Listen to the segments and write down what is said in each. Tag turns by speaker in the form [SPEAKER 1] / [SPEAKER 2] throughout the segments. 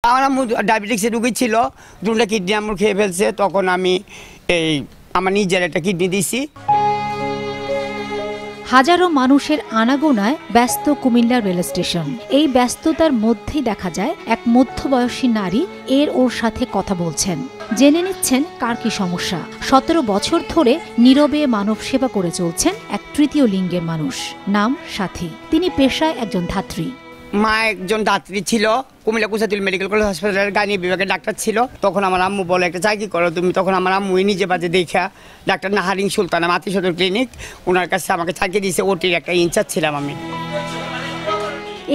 [SPEAKER 1] আমার আম্মু ডায়াবেটিক্সের রুগী ছিল, দুটো কিডনি আম্মুর খেয়ে ফেলছে। তখন আমি আমার নিজের একটা কিডনি দিছি।
[SPEAKER 2] হাজারো মানুষের আনাগোনায় ব্যস্ত কুমিল্লা রেল স্টেশন। এই ব্যস্ততার মধ্যেই দেখা যায় এক মধ্যবয়সী নারী ওর সাথে কথা বলছেন, জেনে নিচ্ছেন কার কি সমস্যা। 17 বছর ধরে নীরবে মানব সেবা করে চলছেন এক তৃতীয় লিঙ্গের মানুষ, নাম সাথী। তিনি পেশায় একজন ধাত্রী।
[SPEAKER 1] মা একজন ধাত্রী ছিল, কুমিল্লা কুসাতুল মেডিকেল কলেজ হাসপাতালের গাইনি বিভাগের ডাক্তার ছিল। তখন আমার আম্মু বলে একটা চাকরি করো তুমি। তখন আমার আম্মুই নিজে বাজে দেখা ডাক্তার নাহারিন সুলতানা মাতৃ সদর ক্লিনিক, ওনার কাছে আমাকে চাকরি দিয়েছে। ওটির একটা ইনচার্জ ছিলাম আমি।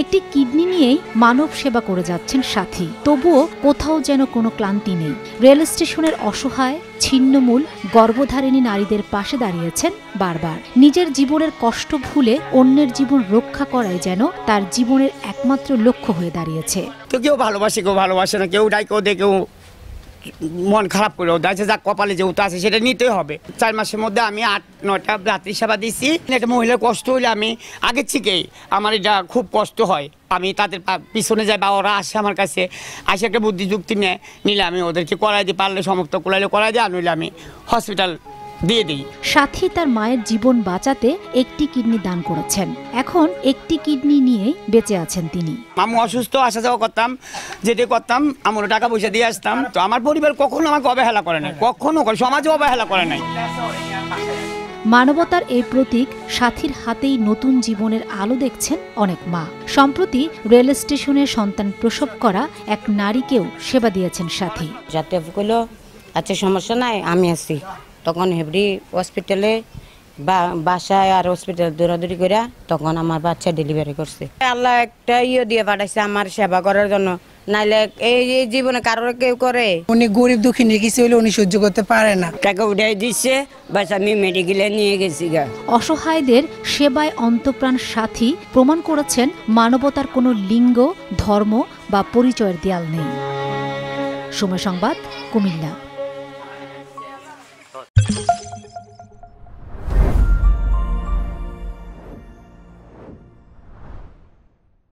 [SPEAKER 2] একটি কিডনি নিয়েই মানব সেবা করে যাচ্ছেন সাথী, তবুও কোথাও যেন কোনো ক্লান্তি নেই। রেল স্টেশনের অসহায় ছিন্নমূল গর্ভধারিণী নারীদের পাশে দাঁড়িয়েছেন বারবার। নিজের জীবনের কষ্ট ভুলে অন্যের জীবন রক্ষা করাই যেন তার জীবনের একমাত্র লক্ষ্য হয়ে দাঁড়িয়েছে।
[SPEAKER 1] তো কেউ ভালোবাসে, কেউ ভালোবাসে না, কেউ ডাই, কেউ দেখেও মন খারাপ করেও দেখছে, যা কপালে যেহেতু আছে সেটা নিতেই হবে। 4 মাসের মধ্যে আমি 8-9টা রাত্রি সেবা দিচ্ছি। একটা মহিলার কষ্ট হইলে আমি আগের থেকেই আমার এটা খুব কষ্ট হয়। আমি তাদের পিছনে যাই বা ওরা আসে আমার কাছে, আসে একটা বুদ্ধি যুক্তি নিলে আমি ওদেরকে করাই দিই, পারলে সমস্ত কোলাইলে করাই দিই, আর নইলে আমি হসপিটাল দিয়ে দিই।
[SPEAKER 2] সাথী তার মায়ের জীবন বাঁচাতে একটি কিডনি দান করেছেন। এখন একটি কিডনি নিয়েই বেঁচে আছেন তিনি।
[SPEAKER 1] আমি অসুস্থ, আসা যাওয়া করতাম, যেটা করতাম আমার টাকা পয়সা দিয়ে আসতাম। তো আমার পরিবার কখনো আমাকে অবহেলা করে নাই, কখনো সমাজে অবহেলা করে নাই।
[SPEAKER 2] মানবতার এই প্রতীক সাথীর হাতেই নতুন জীবনের আলো দেখছেন অনেক মা। সম্প্রতি রেল স্টেশনে সন্তান প্রসব করা এক নারীকেও সেবা দিয়েছেন সাথী।
[SPEAKER 3] যাতে কইলো আচ্ছা সমস্যা নাই, আমি আছি। তখন হেবরি হসপিটালে বাসায় আর হসপিটাল দৌড়াদৌড়ি করে তখন আমার বাচ্চা ডেলিভারি করছে। আল্লাহ একটা দিয়ে পাঠাইছে আমার সেবা করার জন্য, নাইলে এই জীবনে কারোর কেউ করে।
[SPEAKER 4] উনি গরিব দুঃখী নিয়ে গেছে হলে উনি সহ্য করতে পারে না,
[SPEAKER 3] টাকা উঠাই দিচ্ছে, বাস আমি মেডিকেলে নিয়ে গেছি।
[SPEAKER 2] অসহায়দের সেবায় অন্তপ্রাণ সাথী প্রমাণ করেছেন মানবতার কোনো লিঙ্গ, ধর্ম বা পরিচয়ের দেয়াল নেই। সময় সংবাদ, কুমিল্লা।